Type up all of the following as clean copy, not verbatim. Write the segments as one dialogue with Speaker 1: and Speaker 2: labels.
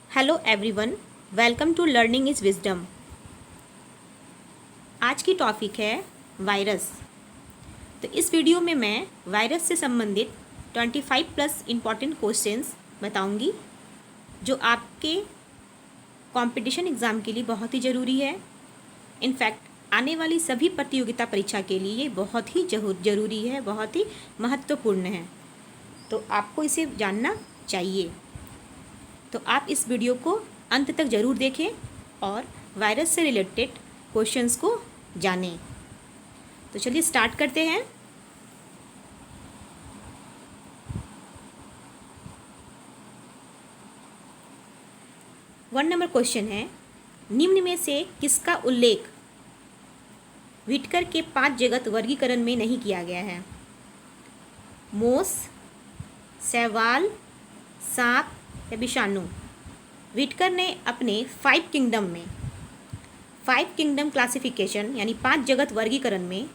Speaker 1: Hello everyone, welcome to learning is wisdom. आज की topic है वायरस। तो इस वीडियो में मैं वायरस से संबंधित 25 प्लस इम्पॉर्टेंट क्वेश्चंस बताऊंगी जो आपके कंपटीशन एग्ज़ाम के लिए बहुत ही ज़रूरी है। इनफैक्ट आने वाली सभी प्रतियोगिता परीक्षा के लिए ये बहुत ही ज़रूरी है, बहुत ही महत्वपूर्ण है। तो आपको इसे जानना चाहिए। तो आप इस वीडियो को अंत तक ज़रूर देखें और वायरस से रिलेटेड क्वेश्चंस को जानें। तो चलिए स्टार्ट करते हैं। वन नंबर क्वेश्चन है, निम्न में से किसका उल्लेख व्हिटकर के 5 जगत वर्गीकरण में नहीं किया गया है? मोस, शैवाल, सांप या विषाणु। व्हिटकर ने अपने 5 किंगडम क्लासिफिकेशन यानी 5 जगत वर्गीकरण में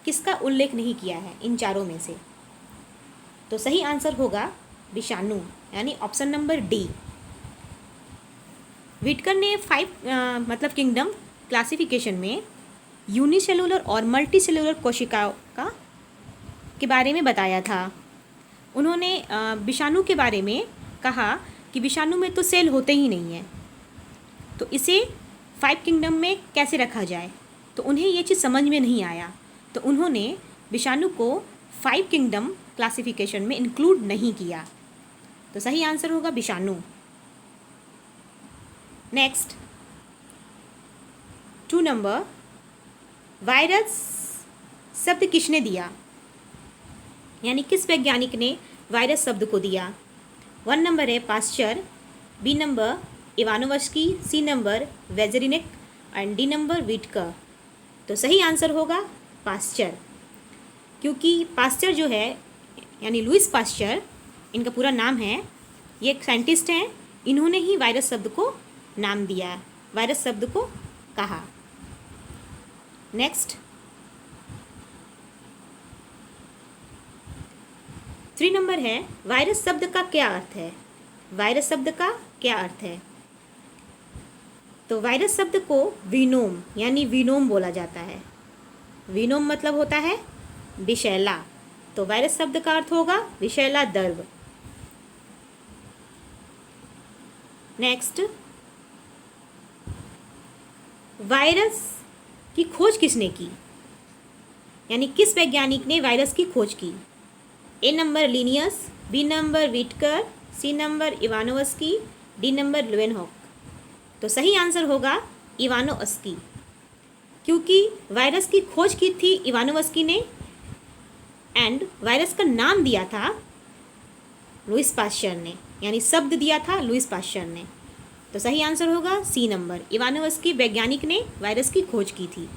Speaker 1: किसका उल्लेख नहीं किया है इन चारों में से? तो सही आंसर होगा विषाणु, यानी ऑप्शन नंबर डी। व्हिटकर ने 5 किंगडम क्लासिफिकेशन में यूनिसेलुलर और मल्टीसेलुलर कोशिकाओं के बारे में बताया था। उन्होंने विषाणु के बारे में कहा कि विषाणु में तो सेल होते ही नहीं हैं, तो इसे 5 किंगडम में कैसे रखा जाए। तो उन्हें ये चीज़ समझ में नहीं आया, तो उन्होंने विषाणु को 5 किंगडम क्लासिफिकेशन में इंक्लूड नहीं किया। तो सही आंसर होगा विषाणु। नेक्स्ट 2 नंबर, वायरस शब्द किसने दिया, यानी किस वैज्ञानिक ने वायरस शब्द को दिया? 1 नंबर है Pasteur, B number Ivanovsky, C number Beijerinck and D number Whittaker. तो सही आंसर होगा पास्चर, क्योंकि पास्चर जो है यानी लुईस पास्चर, इनका पूरा नाम है, ये एक साइंटिस्ट हैं। इन्होंने ही वायरस शब्द को नाम दिया, वायरस शब्द को कहा। नेक्स्ट 3 नंबर है, वायरस शब्द का क्या अर्थ है? वायरस शब्द का क्या अर्थ है? तो वायरस शब्द को वीनोम यानी वीनोम बोला जाता है। वीनोम मतलब होता है विषैला, तो वायरस शब्द का अर्थ होगा विषैला द्रव। नेक्स्ट, वायरस की खोज किसने की, यानी किस वैज्ञानिक ने वायरस की खोज की? A number Linnaeus, B number Whittaker, C number Ivanovsky, D number Leeuwenhoek. तो सही आंसर होगा इवानोवस्की, क्योंकि वायरस की खोज की थी इवानोवस्की ने एंड वायरस का नाम दिया था लुईस पास्चर ने, यानी शब्द दिया था लुईस पास्चर ने। तो सही आंसर होगा सी नंबर, इवानोवस्की वैज्ञानिक ने वायरस की खोज की थी।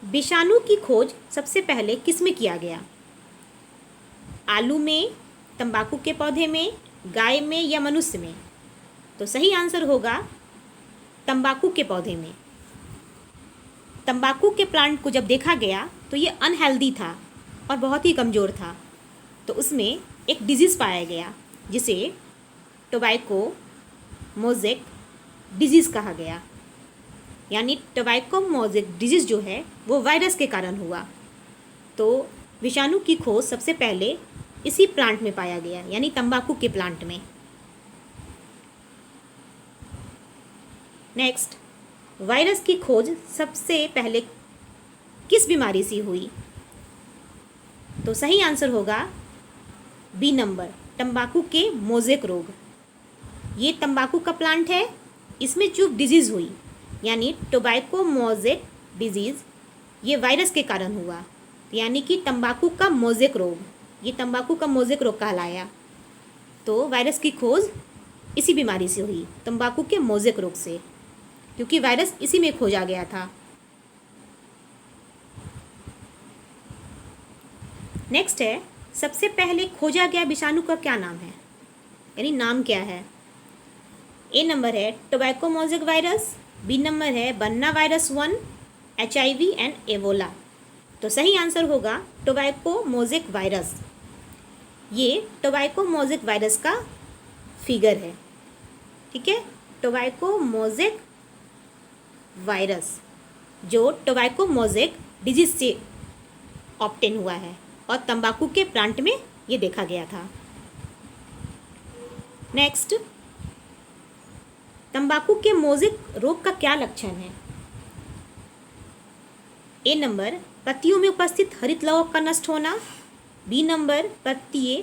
Speaker 1: विषाणु की खोज सबसे पहले किस में किया गया? आलू में, तंबाकू के पौधे में, गाय में या मनुष्य में? तो सही आंसर होगा तंबाकू के पौधे में। तंबाकू के प्लांट को जब देखा गया तो ये अनहेल्दी था और बहुत ही कमज़ोर था, तो उसमें एक डिजीज़ पाया गया जिसे टोबैको मोज़ेक डिजीज़ कहा गया, यानी टोबैको मोज़ेक डिजीज़ जो है वो वायरस के कारण हुआ। तो विषाणु की खोज सबसे पहले इसी प्लांट में पाया गया, यानी तंबाकू के प्लांट में। नेक्स्ट, वायरस की खोज सबसे पहले किस बीमारी से हुई? तो सही आंसर होगा बी नंबर, तंबाकू के मोज़ेक रोग। ये तंबाकू का प्लांट है, इसमें जो डिजीज़ हुई यानी टोबैको मोज़ेक डिजीज़, ये वायरस के कारण हुआ, यानी कि तंबाकू का मोज़ेक रोग, ये तंबाकू का मोज़ेक रोग कहलाया। तो वायरस की खोज इसी बीमारी से हुई, तंबाकू के मोज़ेक रोग से, क्योंकि वायरस इसी में खोजा गया था। नेक्स्ट है, सबसे पहले खोजा गया विषाणु का क्या नाम है, यानी नाम क्या है? ए नंबर है tobacco mosaic virus, B number है banana virus 1, HIV and Ebola. तो सही आंसर होगा टोबैको मोज़ेक वायरस। ये टोबैको मोज़ेक वायरस का फिगर है, ठीक है। टोबैको मोज़ेक वायरस जो टोबैको मोज़ेक डिजीज से ऑब्टेन हुआ है और तंबाकू के प्लांट में ये देखा गया था। नेक्स्ट, तंबाकू के मोज़ेक रोग का क्या लक्षण है? ए नंबर, पत्तियों में उपस्थित हरित लवक का नष्ट होना। बी नंबर, पत्तियाँ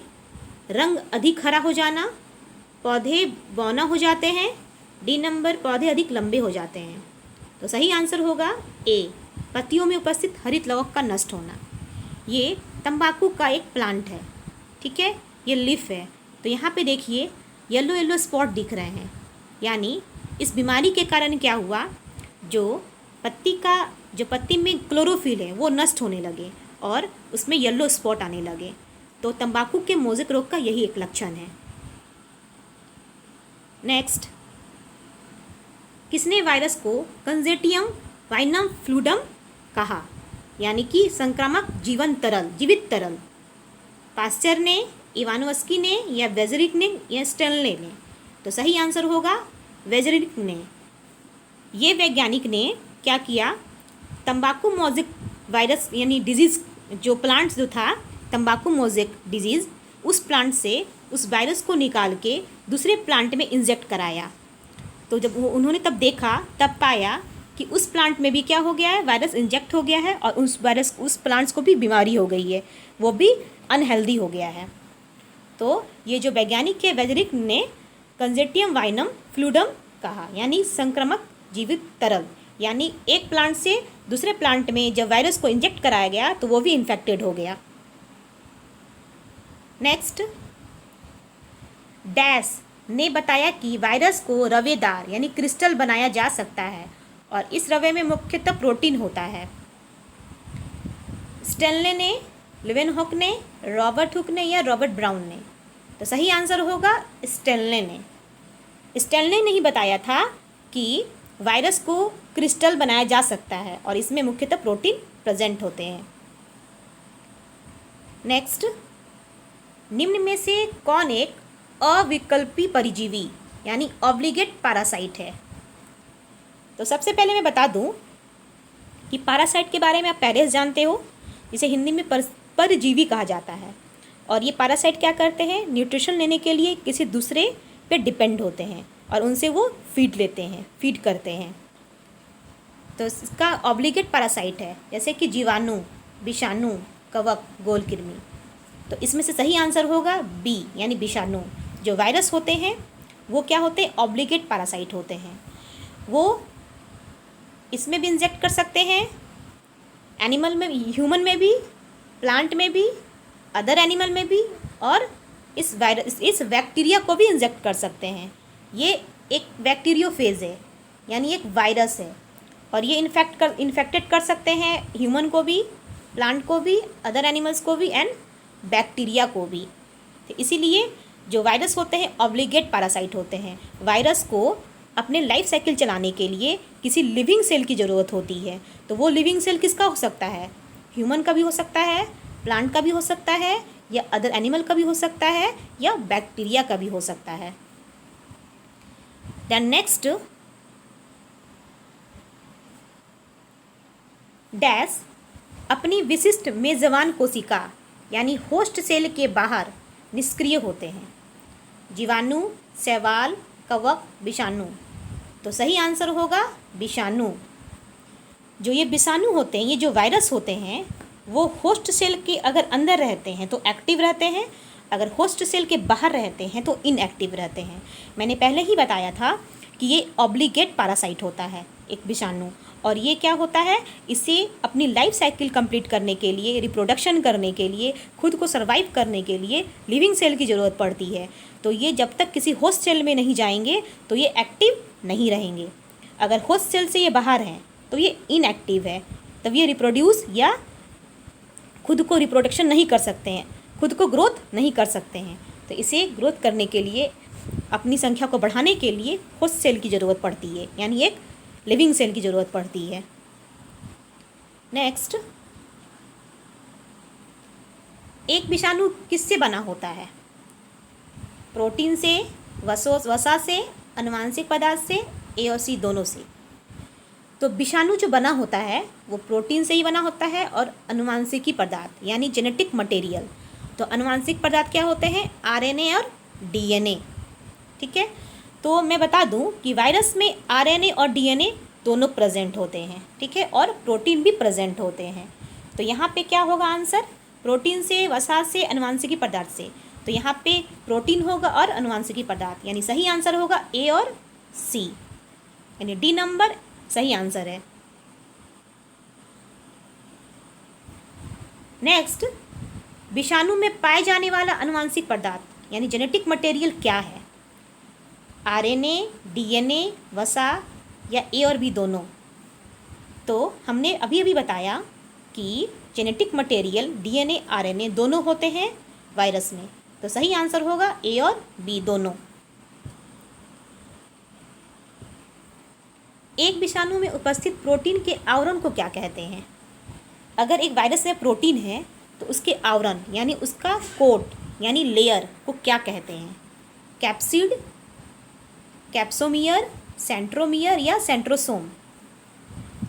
Speaker 1: रंग अधिक हरा हो जाना, पौधे बौना हो जाते हैं। डी नंबर, पौधे अधिक लंबे हो जाते हैं। तो सही आंसर होगा ए, पत्तियों में उपस्थित हरित लवक का नष्ट होना। ये तंबाकू का एक प्लांट है, ठीक है, ये लीफ है। तो यहाँ पे देखिए येलो येलो स्पॉट दिख रहे हैं, यानी इस बीमारी के कारण क्या हुआ, जो पत्ती में क्लोरोफिल है वो नष्ट होने लगे और उसमें येलो स्पॉट आने लगे। तो तंबाकू के मोज़ेक रोग का यही एक लक्षण है। नेक्स्ट, किसने वायरस को कंजेटियम वाइनम फ्लूइडम कहा, यानी कि संक्रामक जीवित तरल? पास्चर ने, इवानोव्स्की ने, या वेजरिक ने, या स्टेनले ने? तो सही आंसर होगा वेजरिक ने। ये वैज्ञानिक ने क्या किया, तंबाकू मोज़ेक वायरस यानी डिजीज़, जो प्लांट्स जो था तंबाकू मोज़ेक डिजीज़, उस प्लांट से उस वायरस को निकाल के दूसरे प्लांट में इंजेक्ट कराया। तो जब उन्होंने तब देखा, तब पाया कि उस प्लांट में भी क्या हो गया है, वायरस इंजेक्ट हो गया है और उस प्लांट्स को भी बीमारी हो गई है, वो भी अनहेल्दी हो गया है। तो ये जो वैज्ञानिक है वेजरिक ने कंजेटियम वाइनम फ्लूइडम कहा, यानी संक्रामक जीवित तरल, यानी एक प्लांट से दूसरे प्लांट में जब वायरस को इंजेक्ट कराया गया तो वो भी इन्फेक्टेड हो गया। नेक्स्ट, डैश ने बताया कि वायरस को रवेदार यानी क्रिस्टल बनाया जा सकता है और इस रवे में मुख्यतः प्रोटीन होता है। स्टेनले ने, लेवेनहुक ने, रॉबर्ट हुक ने, या रॉबर्ट ब्राउन ने? तो सही आंसर होगा स्टेनले ने। स्टेनले ने ही बताया था कि वायरस को क्रिस्टल बनाया जा सकता है और इसमें मुख्यतः प्रोटीन प्रेजेंट होते हैं। नेक्स्ट, निम्न में से कौन एक अविकल्पी परिजीवी यानी ऑब्लिगेट पैरासाइट है? तो सबसे पहले मैं बता दूं कि पैरासाइट के बारे में आप पहले से जानते हो, जिसे हिंदी में परजीवी कहा जाता है। और ये पैरासाइट क्या करते हैं, न्यूट्रिशन लेने के लिए किसी दूसरे पे डिपेंड होते हैं और उनसे वो फीड करते हैं। तो इसका ऑब्लिगेट पैरासाइट है, जैसे कि जीवाणु, विषाणु, कवक, गोलकृमि। तो इसमें से सही आंसर होगा बी, यानी विषाणु। जो वायरस होते हैं वो क्या होते हैं, ऑब्लिगेट पैरासाइट होते हैं। वो इसमें भी इंजेक्ट कर सकते हैं, एनिमल में, ह्यूमन में भी, प्लांट में भी, अदर एनिमल में भी, और इस बैक्टीरिया को भी इंजेक्ट कर सकते हैं। ये एक बैक्टीरियोफेज है, यानी एक वायरस है और ये इन्फेक्टेड कर सकते हैं ह्यूमन को भी, प्लांट को भी, अदर एनिमल्स को भी एंड बैक्टीरिया को भी। तो इसीलिए जो वायरस होते हैं ऑब्लिगेट पैरासाइट होते हैं। वायरस को अपने लाइफ साइकिल चलाने के लिए किसी लिविंग सेल की ज़रूरत होती है। तो वो लिविंग सेल किसका हो सकता है, ह्यूमन का भी हो सकता है, प्लांट का भी हो सकता है, या अदर एनिमल का भी हो सकता है, या बैक्टीरिया का भी हो सकता है। देन नेक्स्ट, डैश अपनी विशिष्ट मेजबान कोशिका यानी होस्ट सेल के बाहर निष्क्रिय होते हैं। जीवाणु, शैवाल, कवक, विषाणु? तो सही आंसर होगा विषाणु। जो ये विषाणु होते हैं, ये जो वायरस होते हैं, वो होस्ट सेल के अगर अंदर रहते हैं तो एक्टिव रहते हैं, अगर होस्ट सेल के बाहर रहते हैं तो इनएक्टिव रहते हैं। मैंने पहले ही बताया था कि ये ऑब्लिगेट पैरासाइट होता है, एक विषाणु। और ये क्या होता है, इसे अपनी लाइफ साइकिल कंप्लीट करने के लिए, रिप्रोडक्शन करने के लिए, खुद को सर्वाइव करने के लिए लिविंग सेल की ज़रूरत पड़ती है। तो ये जब तक किसी होस्ट सेल में नहीं जाएंगे तो ये एक्टिव नहीं रहेंगे। अगर होस्ट सेल से ये बाहर हैं तो ये इनएक्टिव है, तब ये रिप्रोड्यूस या खुद को रिप्रोडक्शन नहीं कर सकते हैं, खुद को ग्रोथ नहीं कर सकते हैं। तो इसे ग्रोथ करने के लिए, अपनी संख्या को बढ़ाने के लिए होस्ट सेल की ज़रूरत पड़ती है, यानी एक लिविंग सेल की ज़रूरत पड़ती है। नेक्स्ट, एक विषाणु किससे बना होता है? प्रोटीन से, वसा से, अनुवांशिक पदार्थ से, ए और सी दोनों से। तो विषाणु जो बना होता है वो प्रोटीन से ही बना होता है और अनुवांशिकी पदार्थ यानी जेनेटिक मटेरियल। तो अनुवांशिक पदार्थ क्या होते हैं? आरएनए और डीएनए। ठीक है, तो मैं बता दूं कि वायरस में आरएनए और डीएनए दोनों प्रेजेंट होते हैं। ठीक है, और प्रोटीन भी प्रेजेंट होते हैं। तो यहाँ पे क्या होगा आंसर? प्रोटीन से, वसा से, अनुवांशिकी पदार्थ से। तो यहाँ पे प्रोटीन होगा और अनुवांशिकी पदार्थ, यानी सही आंसर होगा ए और सी, यानी डी नंबर सही आंसर है। नेक्स्ट, विषाणु में पाए जाने वाला अनुवांशिक पदार्थ यानी जेनेटिक मटेरियल क्या है? आरएनए, डीएनए, वसा या ए और बी दोनों? तो हमने अभी अभी बताया कि जेनेटिक मटेरियल डीएनए, आरएनए दोनों होते हैं वायरस में। तो सही आंसर होगा ए और बी दोनों। एक विषाणु में उपस्थित प्रोटीन के आवरण को क्या कहते हैं? अगर एक वायरस में प्रोटीन है तो उसके आवरण यानी उसका कोट यानी लेयर को क्या कहते हैं? कैप्सिड, कैप्सोमियर, सेंट्रोमियर या सेंट्रोसोम?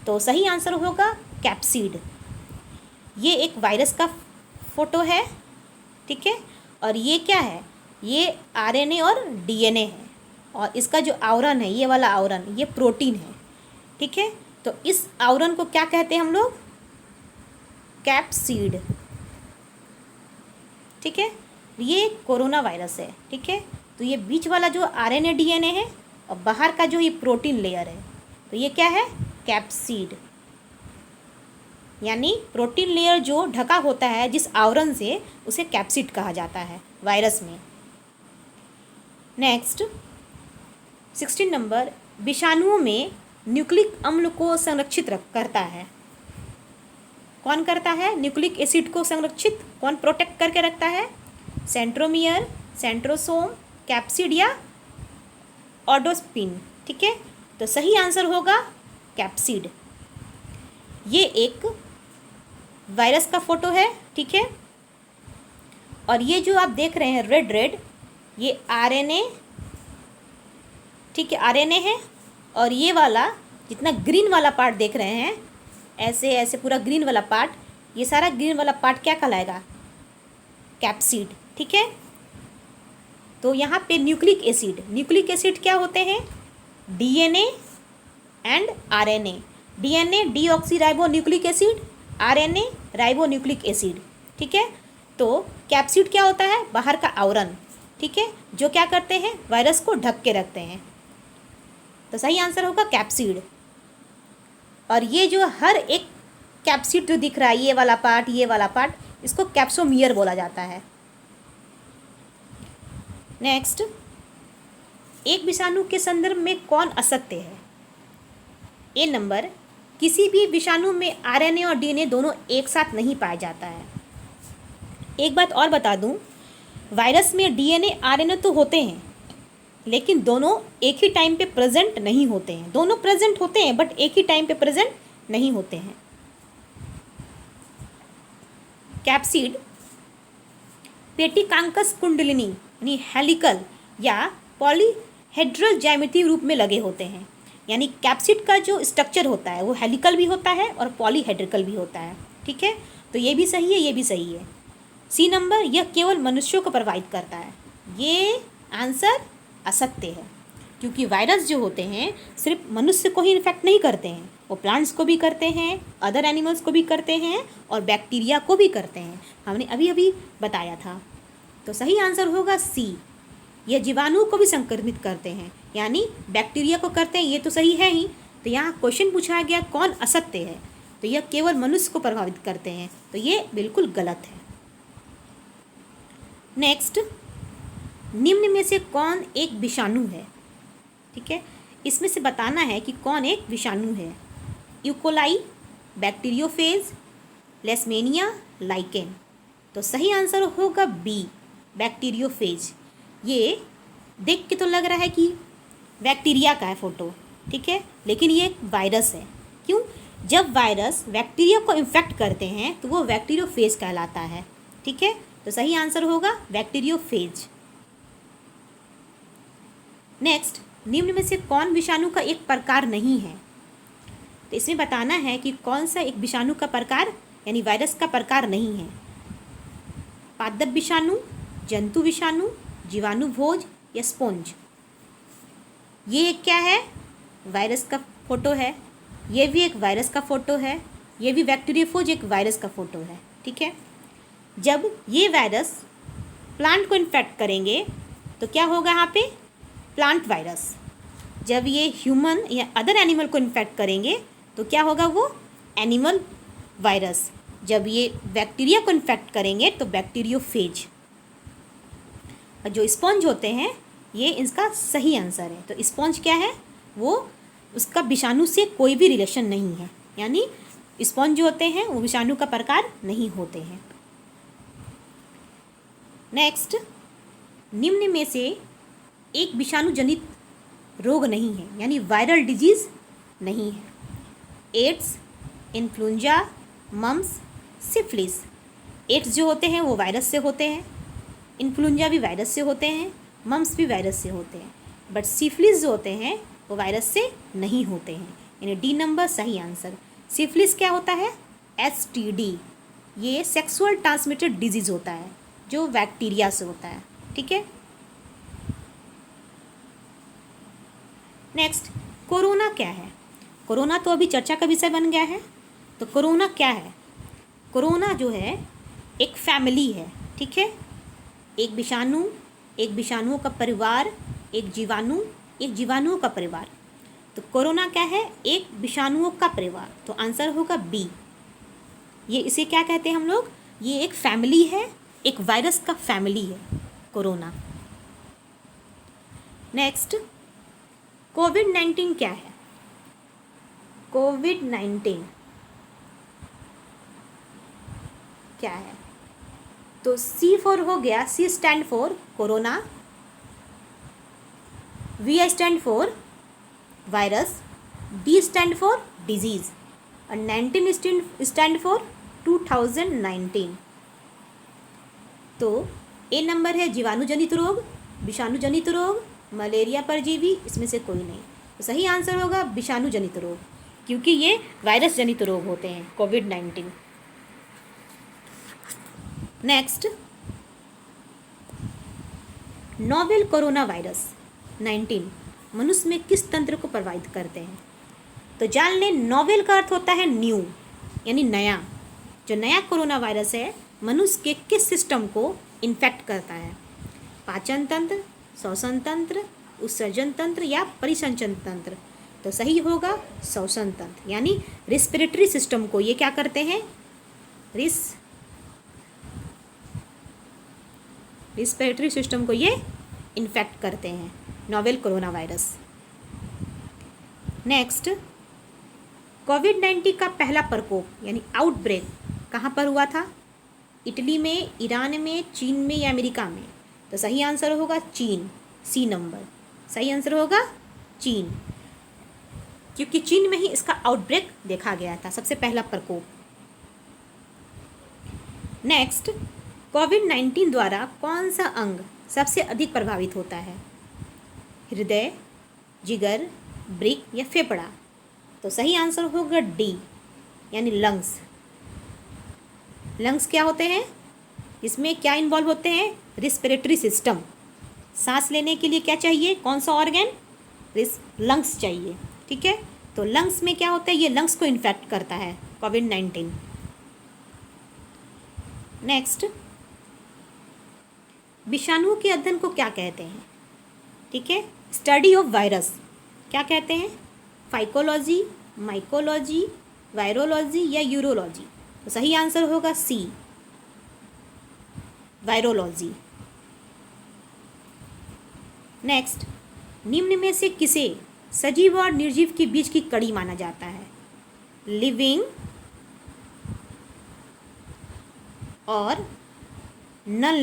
Speaker 1: तो सही आंसर होगा कैप्सिड। ये एक वायरस का फोटो है। ठीक है, और ये क्या है? ये आरएनए और डीएनए है और इसका जो आवरण है, ये वाला आवरण, ये प्रोटीन है। ठीक है, तो इस आवरण को क्या कहते हैं हम लोग? कैप्सिड। ठीक है, ये कोरोना वायरस है। ठीक है, तो ये बीच वाला जो आरएनए डीएनए है और बाहर का जो ये प्रोटीन लेयर है, तो ये क्या है? कैप्सिड। यानी प्रोटीन लेयर जो ढका होता है जिस आवरण से, उसे कैप्सिड कहा जाता है वायरस में। नेक्स्ट 16 नंबर, विषाणुओं में न्यूक्लिक अम्ल को संरक्षित करता है। कौन करता है? न्यूक्लिक एसिड को संरक्षित कौन प्रोटेक्ट करके रखता है? सेंट्रोमियर, सेंट्रोसोम, कैप्सिड या ऑडोस्पिन? ठीक है, तो सही आंसर होगा कैप्सिड। ये एक वायरस का फोटो है। ठीक है, और ये जो आप देख रहे हैं रेड रेड, ये आरएनए, ठीक है, आरएनए है। और ये वाला जितना ग्रीन वाला पार्ट देख रहे हैं, ऐसे ऐसे पूरा ग्रीन वाला पार्ट, ये सारा ग्रीन वाला पार्ट क्या कहलाएगा? कैप्सिड। ठीक है, तो यहाँ पे न्यूक्लिक एसिड क्या होते हैं? DNA and RNA. DNA deoxyribo nucleic acid, RNA ribo nucleic acid. ठीक है, तो कैप्सिड क्या होता है? बाहर का आवरण। ठीक है, जो क्या करते हैं? वायरस को ढक के रखते हैं। तो सही आंसर होगा कैप्सिड। और ये जो हर एक कैप्सिड जो दिख रहा है, ये वाला पार्ट, ये वाला पार्ट, इसको कैप्सोमियर बोला जाता है। नेक्स्ट, एक विषाणु के संदर्भ में कौन असत्य है? ए नंबर, किसी भी विषाणु में आरएनए और डीएनए दोनों एक साथ नहीं पाया जाता है। एक बात और बता दूं, वायरस में डीएनए आरएनए तो होते हैं, लेकिन दोनों एक ही टाइम पे प्रेजेंट नहीं होते हैं। दोनों प्रेजेंट होते हैं बट एक ही टाइम पे प्रेजेंट नहीं होते हैं। कैप्सिड पेटिकांकस कुंडलिनी यानी हेलिकल या पॉलीहेड्रल ज्यामितीय रूप में लगे होते हैं। यानी कैप्सिड का जो स्ट्रक्चर होता है वो हेलिकल भी होता है और पॉलीहेड्रिकल भी होता है। ठीक है, तो ये भी सही है, ये भी सही है। सी नंबर, यह केवल मनुष्यों को प्रभावित करता है। ये आंसर असत्य है, क्योंकि वायरस जो होते हैं सिर्फ मनुष्य को ही इन्फेक्ट नहीं करते हैं, वो प्लांट्स को भी करते हैं, अदर एनिमल्स को भी करते हैं और बैक्टीरिया को भी करते हैं। हमने अभी अभी बताया था। तो सही आंसर होगा सी, यह जीवाणु को भी संक्रमित करते हैं, यानी बैक्टीरिया को करते हैं। ये तो सही है ही। तो यहाँ क्वेश्चन पूछा गया कौन असत्य है, तो यह केवल मनुष्य को प्रभावित करते हैं, तो ये बिल्कुल गलत है। नेक्स्ट, निम्न में से कौन एक विषाणु है? ठीक है, इसमें से बताना है कि कौन एक विषाणु है। यूकोलाई, बैक्टीरियोफेज, लेशमेनिया, लाइकेन? तो सही आंसर होगा बी, बैक्टीरियोफेज। ये देख के तो लग रहा है कि बैक्टीरिया का है फोटो, ठीक है, लेकिन ये एक वायरस है। क्यों? जब वायरस बैक्टीरिया को इन्फेक्ट करते हैं तो वो बैक्टीरियोफेज कहलाता है। ठीक है, तो सही आंसर होगा बैक्टीरियोफेज। नेक्स्ट, निम्न में से कौन विषाणु का एक प्रकार नहीं है? तो इसमें बताना है कि कौन सा एक विषाणु का प्रकार यानी वायरस का प्रकार नहीं है। पादप विषाणु, जंतु विषाणु, जीवाणुभोज या स्पॉन्ज। ये क्या है? वायरस का फोटो है, ये भी एक वायरस का फोटो है, ये भी बैक्टीरियोफेज एक वायरस का फोटो है। ठीक है, जब ये वायरस प्लांट को इन्फेक्ट करेंगे तो क्या होगा यहाँ पे? Plant virus. जब ये ह्यूमन या अदर एनिमल को इन्फेक्ट करेंगे तो क्या होगा? वो एनिमल वायरस। जब ये बैक्टीरिया को इन्फेक्ट करेंगे तो बैक्टीरियोफेज। और जो स्पॉन्ज होते हैं ये इसका सही आंसर है। तो स्पॉन्ज क्या है? वो उसका विषाणु से कोई भी रिलेशन नहीं है, यानी स्पॉन्ज जो होते हैं वो विषाणु का प्रकार नहीं होते हैं। नेक्स्ट, निम्न में से एक विषाणु जनित रोग नहीं है, यानी वायरल डिजीज नहीं है। AIDS, influenza, mumps, syphilis. AIDS जो होते हैं वो वायरस से होते हैं, इन्फ्लुएंजा भी वायरस से होते हैं, मम्स भी वायरस से होते हैं, बट सिफिलिस जो होते हैं वो वायरस से नहीं होते हैं, यानी डी नंबर सही आंसर। सिफिलिस क्या होता है? STD। ये सेक्सुअल ट्रांसमिटेड डिजीज़ होता है जो बैक्टीरिया से होता है। ठीक है, नेक्स्ट, कोरोना क्या है? कोरोना तो अभी चर्चा का विषय बन गया है, तो कोरोना क्या है? कोरोना जो है एक फैमिली है। ठीक है, एक विषाणु, एक विषाणुओं का परिवार, एक जीवाणु, एक जीवाणुओं का परिवार। तो कोरोना क्या है? एक विषाणुओं का परिवार। तो आंसर होगा बी। ये इसे क्या कहते हैं हम लोग? ये एक फैमिली है, एक वायरस का फैमिली है कोरोना। नेक्स्ट, कोविड-19 क्या है? कोविड-19 क्या है? तो C4 हो गया, C stand for corona, V stand for virus, D stand for disease और 19 स्टैंड फॉर 2019। तो ए नंबर है जीवाणु जनित रोग, विषाणु जनित रोग, मलेरिया परजीवी, इसमें से कोई नहीं। तो सही आंसर होगा विषाणु जनित रोग, क्योंकि ये वायरस जनित रोग होते हैं कोविड-19। नेक्स्ट, नोवेल कोरोना वायरस 19 मनुष्य में किस तंत्र को प्रभावित करते हैं? तो जान लें, नोवेल का अर्थ होता है न्यू, यानी नया। जो नया कोरोना वायरस है मनुष्य के किस सिस्टम को इन्फेक्ट करता है? पाचन तंत्र, श्वसन तंत्र, उत्सर्जन तंत्र या परिसंचन तंत्र। तो सही होगा श्वसन तंत्र, यानी रिस्पिरेटरी सिस्टम को ये क्या करते हैं? रिस्पिरेटरी सिस्टम को ये इन्फेक्ट करते हैं, नोवेल कोरोना वायरस। नेक्स्ट, कोविड-19 का पहला प्रकोप यानी आउटब्रेक कहाँ पर हुआ था? इटली में, ईरान में, चीन में या अमेरिका में? तो सही आंसर होगा चीन, C नंबर। सही आंसर होगा चीन, क्योंकि चीन में ही इसका आउटब्रेक देखा गया था, सबसे पहला प्रकोप। नेक्स्ट, कोविड-19 द्वारा कौन सा अंग सबसे अधिक प्रभावित होता है? हृदय, जिगर, ब्रिक या फेफड़ा? तो सही आंसर होगा डी, यानी लंग्स। लंग्स क्या होते हैं? इसमें क्या इन्वॉल्व होते हैं? Respiratory system. सांस लेने के लिए क्या चाहिए? कौन सा ऑर्गन? लंग्स चाहिए। ठीक है, तो लंग्स में क्या होता है? ये लंग्स को इन्फेक्ट करता है कोविड-19। नेक्स्ट, विषाणुओं के अध्ययन को क्या कहते हैं? ठीक है, स्टडी ऑफ वायरस क्या कहते हैं? फाइकोलॉजी, माइकोलॉजी, वायरोलॉजी या यूरोलॉजी? तो सही आंसर होगा C, वायरोलॉजी। नेक्स्ट, निम्न में से किसे सजीव और निर्जीव के बीच की कड़ी माना जाता है? लिविंग और नॉन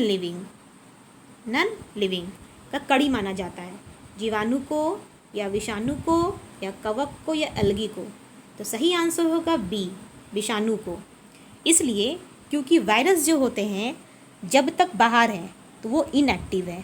Speaker 1: लिविंग का कड़ी माना जाता है, जीवाणु को या विषाणु को या कवक को या एल्गी को? तो सही आंसर होगा बी, विषाणु को। इसलिए क्योंकि वायरस जो होते हैं जब तक बाहर है तो वो इनएक्टिव है,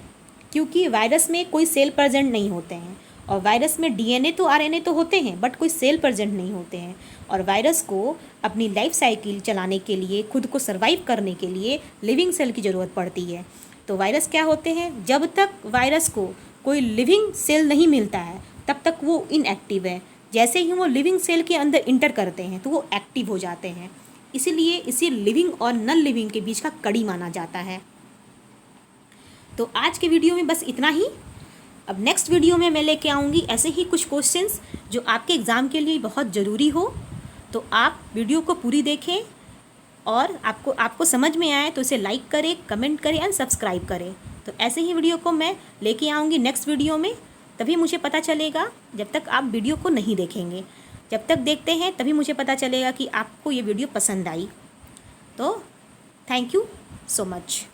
Speaker 1: क्योंकि वायरस में कोई सेल प्रेजेंट नहीं होते हैं, और वायरस में डीएनए तो आरएनए तो होते हैं बट कोई सेल प्रेजेंट नहीं होते हैं। और वायरस को अपनी लाइफ साइकिल चलाने के लिए, खुद को सर्वाइव करने के लिए लिविंग सेल की ज़रूरत पड़ती है। तो वायरस क्या होते हैं, जब तक वायरस को कोई लिविंग सेल नहीं मिलता है तब तक वो इनएक्टिव है। जैसे ही वो लिविंग सेल के अंदर इंटर करते हैं तो वो एक्टिव हो जाते हैं। इसीलिए इसे लिविंग और नॉन लिविंग के बीच का कड़ी माना जाता है। तो आज के वीडियो में बस इतना ही। अब नेक्स्ट वीडियो में मैं लेके आऊँगी ऐसे ही कुछ क्वेश्चंस जो आपके एग्ज़ाम के लिए बहुत ज़रूरी हो। तो आप वीडियो को पूरी देखें, और आपको समझ में आए तो इसे लाइक करें, कमेंट करें एंड सब्सक्राइब करें। तो ऐसे ही वीडियो को मैं लेके आऊँगी नेक्स्ट वीडियो में, तभी मुझे पता चलेगा। जब तक आप वीडियो को नहीं देखेंगे, जब तक देखते हैं तभी मुझे पता चलेगा कि आपको ये वीडियो पसंद आई। तो थैंक यू सो मच।